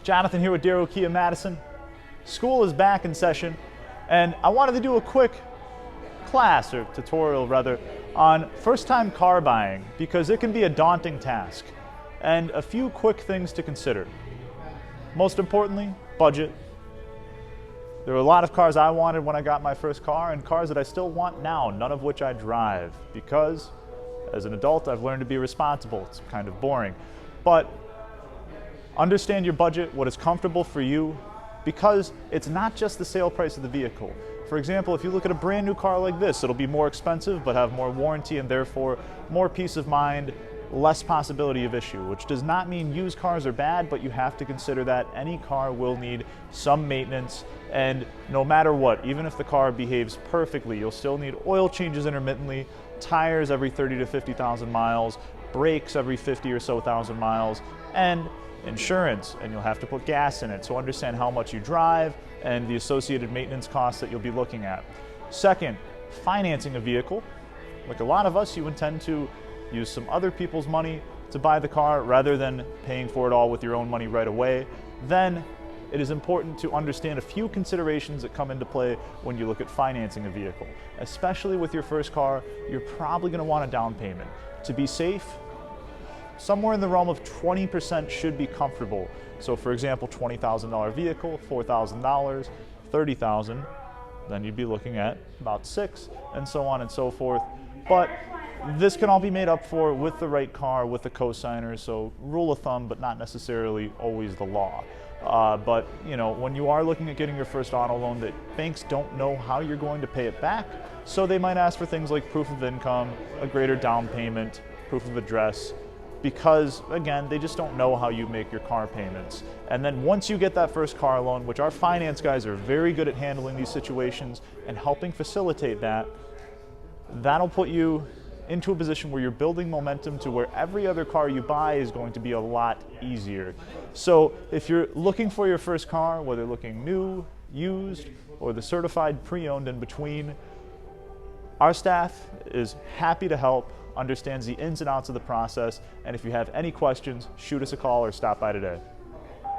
Jonathan here with Darrow Kia Madison. School is back in session, and I wanted to do a quick class, or tutorial rather, on first-time car buying because it can be a daunting task. And a few quick things to consider. Most importantly, budget. There were a lot of cars I wanted when I got my first car and cars that I still want now, none of which I drive because as an adult I've learned to be responsible. It's kind of boring. But understand your budget, what is comfortable for you, because it's not just the sale price of the vehicle. For example, if you look at a brand new car like this, it'll be more expensive but have more warranty and therefore more peace of mind, less possibility of issue, which does not mean used cars are bad, but you have to consider that any car will need some maintenance, and no matter what, even if the car behaves perfectly, you'll still need oil changes intermittently, tires every 30 to 50,000 miles, brakes every 50 or so thousand miles, and insurance, and you'll have to put gas in it. So understand how much you drive and the associated maintenance costs that you'll be looking at. Second, financing a vehicle. Like a lot of us, you intend to use some other people's money to buy the car rather than paying for it all with your own money right away. Then it is important to understand a few considerations that come into play when you look at financing a vehicle. Especially with your first car, you're probably going to want a down payment. To be safe, somewhere in the realm of 20% should be comfortable. So for example, $20,000 vehicle, $4,000, $30,000, then you'd be looking at about $6,000, and so on and so forth. But this can all be made up for with the right car, with the co-signer, so rule of thumb, but not necessarily always the law. But you know, when you are looking at getting your first auto loan, that banks don't know how you're going to pay it back, so they might ask for things like proof of income, a greater down payment, proof of address, because again, they just don't know how you make your car payments. And then once you get that first car loan, which our finance guys are very good at handling these situations and helping facilitate that, that'll put you into a position where you're building momentum to where every other car you buy is going to be a lot easier. So if you're looking for your first car, whether looking new, used, or the certified pre-owned in between, our staff is happy to help, understands the ins and outs of the process, and if you have any questions, shoot us a call or stop by today.